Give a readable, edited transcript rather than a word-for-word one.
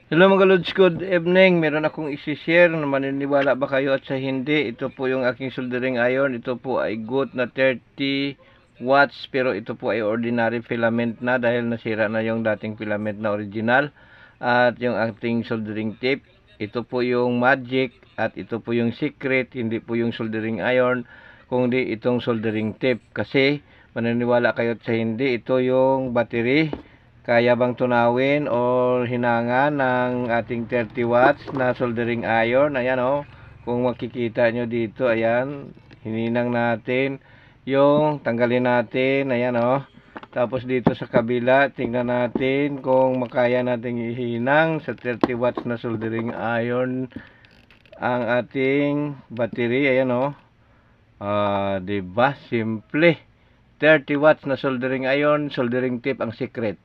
Hello mga lods, good evening. Meron akong isi-share na maniniwala ba kayo at sa hindi. Ito po yung aking soldering iron. Ito po ay good na 30 watts pero ito po ay ordinary filament na dahil nasira na yung dating filament na original. At yung ating soldering tape, ito po yung magic at ito po yung secret, hindi po yung soldering iron kundi itong soldering tape. Kasi maniniwala kayo at sa hindi, ito yung battery. Kaya bang tunawin o hinanga ng ating 30 watts na soldering iron? Ayan o, kung makikita nyo dito, ayan, hininang natin yung tanggalin natin, ayan o. Tapos dito sa kabila, tingnan natin kung makaya nating ihinang sa 30 watts na soldering iron ang ating battery, ayan o. Diba? Simple. 30 watts na soldering iron, soldering tape ang secret.